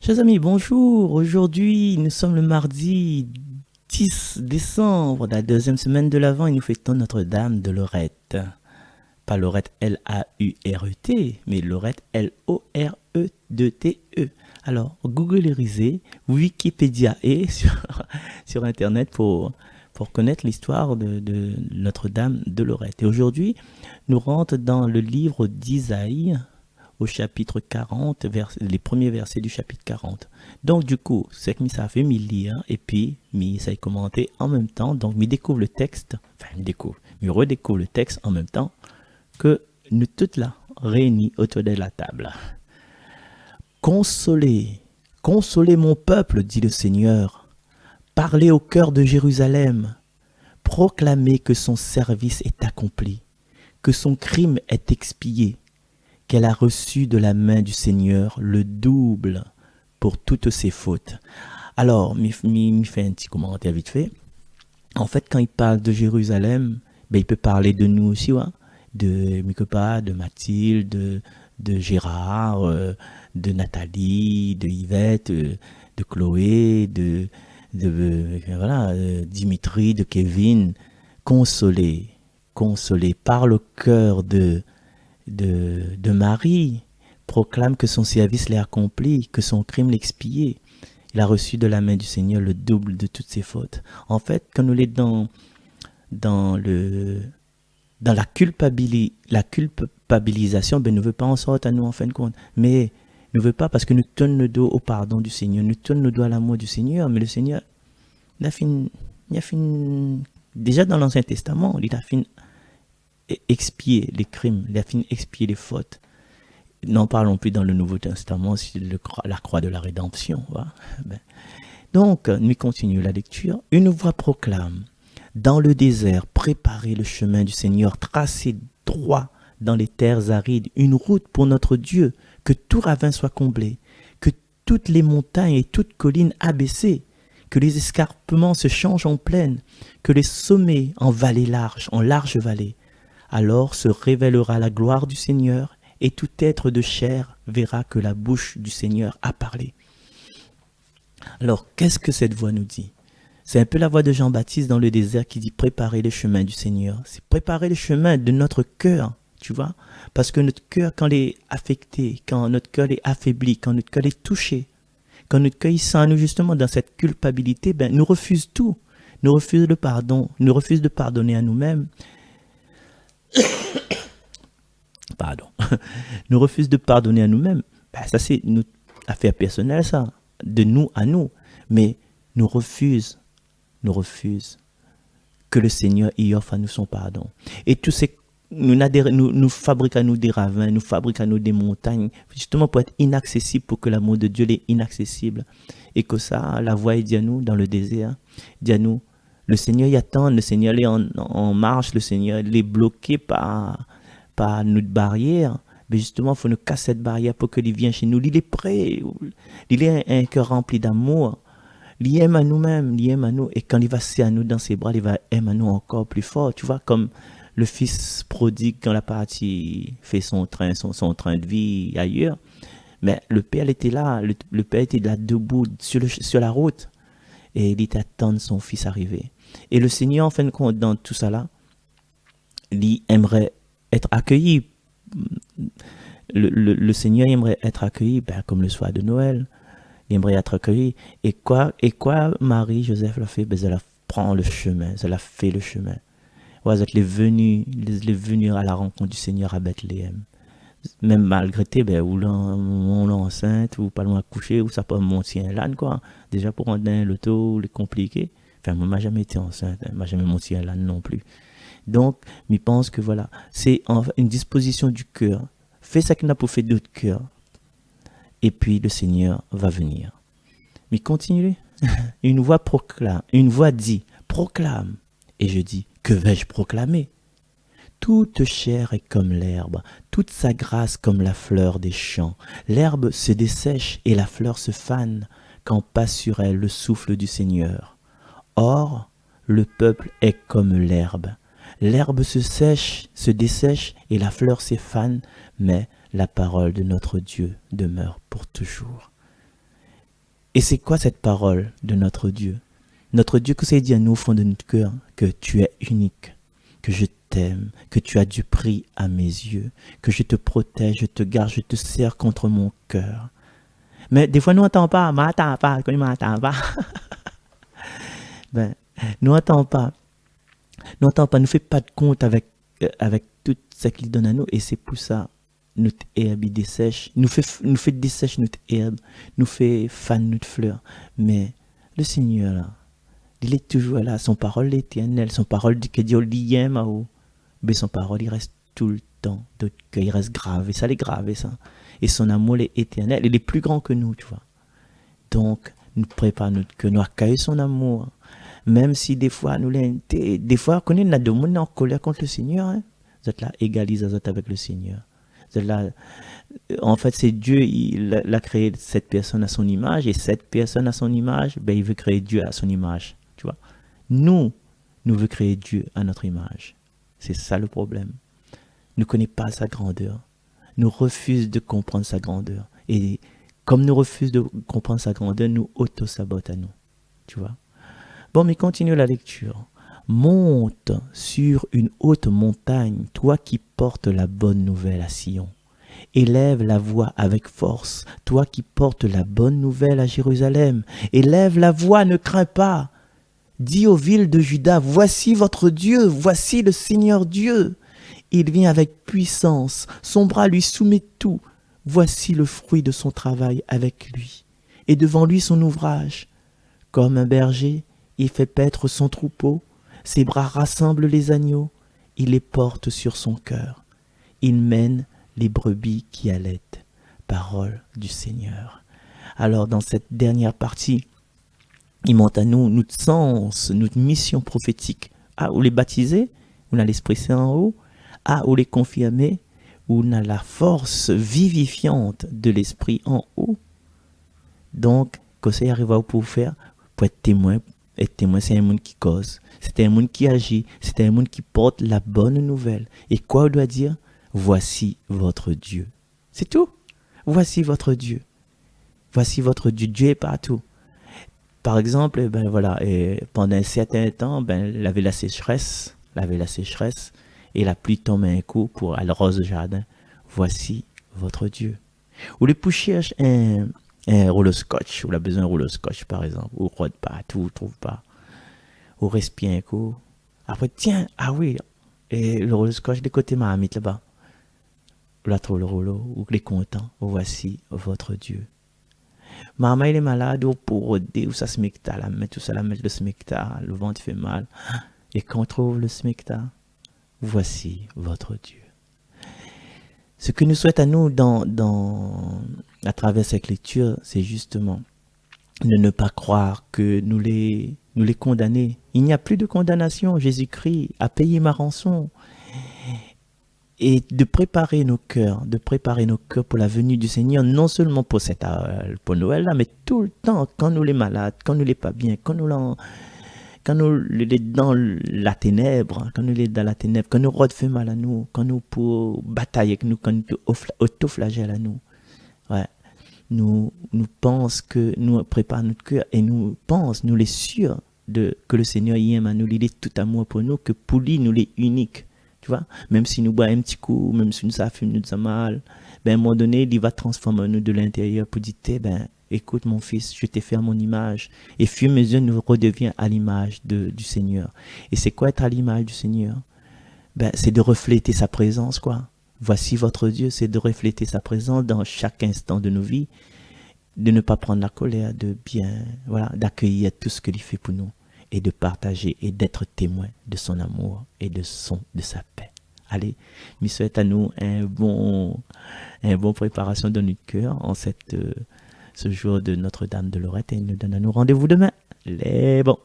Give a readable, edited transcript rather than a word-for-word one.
Chers amis, bonjour. Aujourd'hui, nous sommes le mardi 10 décembre, la deuxième semaine de l'Avent, et nous fêtons Notre-Dame de Lorette. Pas Lorette Laurete, mais Lorette Lorete. Alors, googlerisez, Wikipédia et sur Internet pour connaître l'histoire de Notre-Dame de Lorette. Et aujourd'hui, nous rentrons dans le livre d'Isaïe, au chapitre 40, les premiers versets du chapitre 40. Donc, du coup, c'est que ça fait m'y lire et puis ça a commenté en même temps. Donc, m'y découvre le texte, m'y redécouvre le texte en même temps que nous toutes là, réunis autour de la table. Consolez, consolez mon peuple, dit le Seigneur. Parlez au cœur de Jérusalem. Proclamez que son service est accompli, que son crime est expié, qu'elle a reçu de la main du Seigneur le double pour toutes ses fautes. Alors, m'y fait un petit commentaire vite fait. En fait, quand il parle de Jérusalem, il peut parler de nous aussi, ouais? De Mikopa, de Mathilde, de Gérard, de Nathalie, de Yvette, de Chloé, Dimitri, de Kevin. Consoler, consoler par le cœur de Marie, proclame que son service l'est accompli, que son crime l'expié. Il a reçu de la main du Seigneur le double de toutes ses fautes. En fait, quand nous sommes dans la culpabilisation, ne veut pas en sortir à nous en fin de compte. Mais ne veut pas parce que nous tournons le dos au pardon du Seigneur, nous tournons le dos à l'amour du Seigneur. Mais le Seigneur, il a fini, déjà dans l'Ancien Testament, il a fini expier les crimes, il a fini expier les fautes. N'en parlons plus dans le Nouveau Testament, c'est la croix de la rédemption. Donc, nous continuons la lecture. Une voix proclame, dans le désert, préparez le chemin du Seigneur, tracez droit dans les terres arides, une route pour notre Dieu, que tout ravin soit comblé, que toutes les montagnes et toutes collines abaissées, que les escarpements se changent en plaine, que les sommets en vallées larges, en larges vallées. Alors se révélera la gloire du Seigneur, et tout être de chair verra que la bouche du Seigneur a parlé. Alors, qu'est-ce que cette voix nous dit? C'est un peu la voix de Jean-Baptiste dans le désert qui dit préparer le chemin du Seigneur. C'est préparer le chemin de notre cœur, tu vois? Parce que notre cœur, quand il est affecté, quand notre cœur est affaibli, quand notre cœur est touché, quand notre cœur sent nous justement dans cette culpabilité, nous refuse tout. Nous refuse le pardon, nous refuse de pardonner à nous-mêmes. Pardon. Nous refuse de pardonner à nous-mêmes. Ça, c'est notre affaire personnelle, ça. De nous à nous. Mais nous refuse que le Seigneur y offre à nous son pardon. Et tout ce nous fabriquons à nous des ravins, nous fabriquons à nous des montagnes, justement pour être inaccessible, pour que l'amour de Dieu est inaccessible. Et que ça, la voix dit à nous dans le désert, dit à nous, le Seigneur y attend, le Seigneur est en marche, le Seigneur est bloqué par notre barrière. Mais justement, il faut nous casser cette barrière pour qu'il vienne chez nous. Il est prêt, il est un cœur rempli d'amour. Il aime à nous-mêmes, il aime à nous. Et quand il va serrer à nous dans ses bras, il va aimer à nous encore plus fort. Tu vois, comme le fils prodigue quand la partie fait son train de vie ailleurs. Mais le père était là, le père était là debout sur la route. Et il était attendre son fils arriver. Et le Seigneur, en fin de compte, dans tout ça là, il aimerait être accueilli. Le Seigneur aimerait être accueilli comme le soir de Noël. Il aimerait être accueilli. Et quoi Marie, Joseph l'a fait? Elle a pris le chemin, elle a fait le chemin. Ouais, elle est venue à la rencontre du Seigneur à Bethléem. Même malgré tout, ou l'enceinte, ou pas loin à coucher, ou ça peut monter un l'âne, quoi. Déjà pour rendre l'auto, les compliqué. Enfin, moi, je n'ai jamais été enceinte, je n'ai jamais monté un l'âne non plus. Donc, je pense que voilà, c'est une disposition du cœur. Fais ça qu'il n'a pas fait d'autre cœur. Et puis, le Seigneur va venir. Mais continuez. Une voix proclame, une voix dit, proclame. Et je dis, que vais-je proclamer? Toute chair est comme l'herbe, toute sa grâce comme la fleur des champs. L'herbe se dessèche et la fleur se fane quand passe sur elle le souffle du Seigneur. Or, le peuple est comme l'herbe. L'herbe se dessèche et la fleur s'effane, mais la parole de notre Dieu demeure pour toujours. Et c'est quoi cette parole de notre Dieu? Notre Dieu que c'est dit à nous au fond de notre cœur que tu es unique, que je t'aime, que tu as du prix à mes yeux, que je te protège, je te garde, je te serre contre mon cœur. Mais des fois, nous n'entendons pas, m'attends pas, qu'on m'attend pas. Ben, nous n'entendons pas, nous ne fait pas de compte avec tout ce qu'il donne à nous, et c'est pour ça notre herbe il dessèche, nous fait dessèche notre herbe, nous fait fan notre fleur. Mais le Seigneur là, il est toujours là, son parole est éternelle, son parole dit que Dieu l'y mais son parole il reste tout le temps, donc il reste gravé, ça l'est gravé ça. Et son amour est éternel, il est plus grand que nous, tu vois. Donc, nous prépare notre cœur, nous accueillons son amour, même si des fois, des fois, on a des gens en colère contre le Seigneur, hein. Vous êtes là, égalise avec le Seigneur. Vous êtes là, en fait, c'est Dieu, il a créé cette personne à son image, et cette personne à son image, ben, il veut créer Dieu à son image, tu vois. Nous voulons créer Dieu à notre image. C'est ça le problème. Nous ne connaissons pas sa grandeur. Nous refusons de comprendre sa grandeur. Et comme nous refusons de comprendre sa grandeur, nous auto-sabotons à nous. Tu vois? Bon, mais continue la lecture. Monte sur une haute montagne, toi qui portes la bonne nouvelle à Sion. Élève la voix avec force, toi qui portes la bonne nouvelle à Jérusalem. Élève la voix, ne crains pas. Dis aux villes de Juda, voici votre Dieu, voici le Seigneur Dieu. Il vient avec puissance, son bras lui soumet tout. Voici le fruit de son travail avec lui, et devant lui son ouvrage. Comme un berger, il fait paître son troupeau, ses bras rassemblent les agneaux, il les porte sur son cœur. Il mène les brebis qui allaitent. Parole du Seigneur. Alors dans cette dernière partie, il montre à nous notre sens, notre mission prophétique. Ah, ou les baptiser, on a l'Esprit Saint en haut. Ah, ou les confirmer, où on a la force vivifiante de l'Esprit en haut. Donc, quand ça arrive à pour faire, pour être témoin, c'est un monde qui cause, c'est un monde qui agit, c'est un monde qui porte la bonne nouvelle. Et quoi on doit dire? Voici votre Dieu. C'est tout. Voici votre Dieu. Voici votre Dieu. Dieu est partout. Par exemple, ben voilà, et pendant un certain temps, ben, il avait la sécheresse, et la pluie tombait un coup pour arroser le jardin. Voici votre Dieu. Ou les cherche un rouleau scotch, ou la besoin d'un rouleau scotch par exemple, ou rôde pas, tout trouve pas. Ou respire un coup. Après, tiens, ah oui, et le rouleau scotch de côté m'a mis là-bas. Là trouve le rouleau, ou les content. Voici votre Dieu. Maman il est malade, ou pour rôder, ou ça smecta, la mettre, tout ça la mettre le smecta, le ventre fait mal. Et quand on trouve le smecta, voici votre Dieu. Ce que nous souhaite à nous à travers cette lecture, c'est justement de ne pas croire que nous les condamner. Il n'y a plus de condamnation. Jésus-Christ a payé ma rançon. Et de préparer nos cœurs pour la venue du Seigneur, non seulement pour Noël là, mais tout le temps, quand nous les malades, quand nous les pas bien, quand nous les dans la ténèbre, quand nous refait mal à nous, quand nous pour batailler avec nous, quand nous autoflagelle à nous. Ouais. Nous pensons que nous préparons notre cœur et nous les sûrs que le Seigneur y aime à nous, il est tout amour pour nous, que pour lui, nous les uniques. Tu vois, même si nous boit un petit coup, même si nous ça fume, nous ça mal, ben à un moment donné, il va transformer nous de l'intérieur pour dire, ben écoute mon fils, je t'ai fait à mon image. Et fur et à mesure, nous redevions à l'image du Seigneur. Et c'est quoi être à l'image du Seigneur? Ben c'est de refléter sa présence, quoi. Voici votre Dieu, c'est de refléter sa présence dans chaque instant de nos vies, de ne pas prendre la colère, d'accueillir tout ce qu'il fait pour nous. Et de partager et d'être témoin de son amour et de sa paix. Allez, je souhaite à nous un bon préparation de notre cœur en ce jour de Notre-Dame de Lorette et nous donne à nous rendez-vous demain. Les bons.